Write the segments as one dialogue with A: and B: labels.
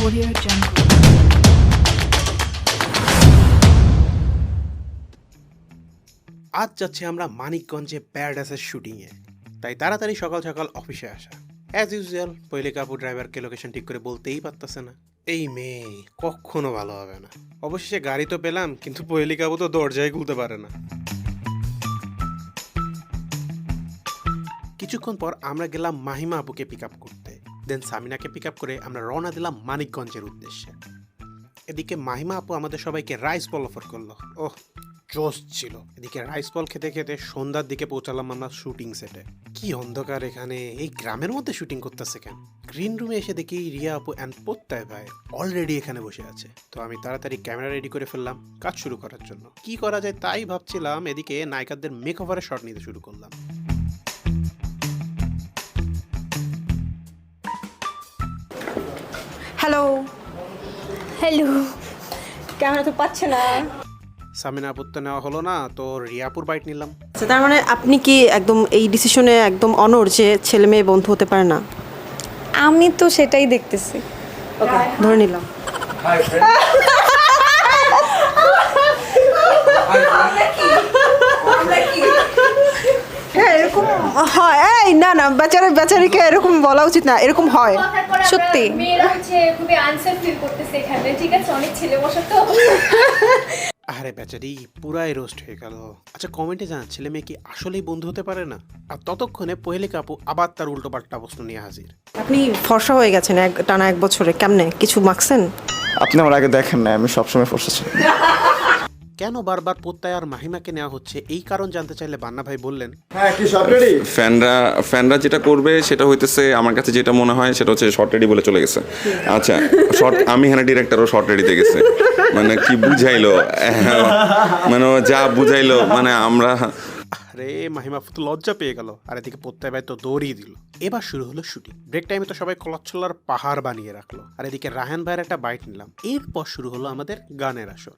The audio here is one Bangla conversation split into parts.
A: Audio Jungle.
B: আজ যাচ্ছি আমরা মানিকগঞ্জে প্যারাডাইসের শুটিংয়ে, তাই তাড়াতাড়ি সকাল সকাল অফিসে আসা। অ্যাজ ইউজুয়াল পহিলিকা আপু ড্রাইভারকে লোকেশন ঠিক করে বলতেই পারতেছে না। এই মেয়ে কখনো ভালো হবে না। অবশেষে গাড়ি তো পেলাম, কিন্তু পহিলিকা আপু তো দরজায় খুলতে পারে না। কিছুক্ষণ পর আমরা গেলাম মাহিমা আপুকে পিক আপ করতে, দেন সামিনাকে পিক আপ করে আমরা রওনা দিলাম মানিকগঞ্জের উদ্দেশ্যে। এদিকে মাহিমা আপু আমাদের সবাইকে রাইস বল অফার করলো। ওহ, জোশ ছিল। এদিকে রাইস বল খেতে খেতে সন্ধ্যার দিকে পৌঁছালাম আমরা শুটিং সেটে। কি অন্ধকার এখানে, এই গ্রামের মধ্যে শুটিং করতেছে কেন? গ্রিন রুমে এসে দেখি রিয়া আপু অ্যান্ড প্রত্যয় ভাই অলরেডি এখানে বসে আছে। তো আমি তাড়াতাড়ি ক্যামেরা রেডি করে ফেললাম কাজ শুরু করার জন্য। কি করা যায় তাই ভাবছিলাম, এদিকে নায়িকাদের মেক ওভারের শট নিতে শুরু করলাম।
C: হ্যালো
D: হ্যালো,
C: ক্যামেরা তো পাচ্ছে না।
B: সামিনা আপুর তো নেওয়া হলো না, তো রিয়াপুর বাইট নিলাম।
C: আচ্ছা, তার মানে আপনি কি একদম এই ডিসিশনে একদম অনড় যে ছেলে মেয়ে বন্ধু হতে পারে না?
D: আমি তো সেটাই দেখতেছি।
C: ওকে, ধরে নিলাম। হ্যাঁ, এরকম হয়। এই না না, বেচারিকে এরকম বলা উচিত না, এরকম হয়
D: সত্যি।
E: মেয়েরা হচ্ছে খুবই আনসেফ ফিল করতেছে এখানে, ঠিক আছে? অনেক ছেলে বসে তো।
B: আরে বেচারি পুরাই রোস্ট হয়ে গেল। আচ্ছা, কমেন্টে জানা ছেলে মেয়ে কি আসলেই বন্ধু হতে পারে না? আর ততক্ষণে পহেলিকা আপু আবার তার উল্টো পাল্টা প্রশ্ন নিয়ে হাজির।
C: আপনি ফর্সা হয়ে গেছেন টানা 1 বছরে, কেমনে কিছু মাখছেন?
F: আপনি আমার আগে দেখেন না, আমি সবসময় ফসেছি।
B: কেন বারবার প্রত্যয় আর মাহিমাকে নেওয়া হচ্ছে এই কারণ জানতে চাইলে বান্না ভাই বললেন,
F: হ্যাঁ, কি সব রেডি?
G: ফ্যানরা যেটা করবে সেটা হইতেছে, আমার কাছে যেটা মনে হয় সেটা হচ্ছে শর্ট রেডি বলে চলে গেছে। আচ্ছা, শর্ট আমি এখানে ডিরেক্টরও শর্ট রেডিতে গেছে। মানে কি বুঝাইলো, মানে ও যা বুঝাইলো, মানে আমরা
B: আরে মাহিমা তো লজ্জা পেয়ে গেল। আর এদিকে প্রত্যয় ভাই তো দৌড়িয়ে দিল। এবার শুরু হলো শুটিং। ব্রেক টাইমে তো সবাই কলাচ্ছলার পাহাড় বানিয়ে রাখলো। আর এদিকে রাহান ভাইয়ের একটা বাইট নিলাম। এরপর শুরু হলো আমাদের গানের আসর।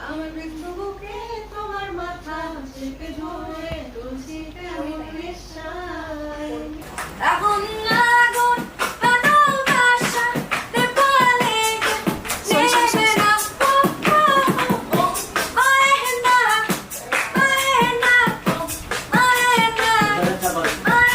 E: আমার বৃদ্ধ বুকে তোমার মাথা চেপে ধরে তুলছি কেমন নিঃশ্বাস।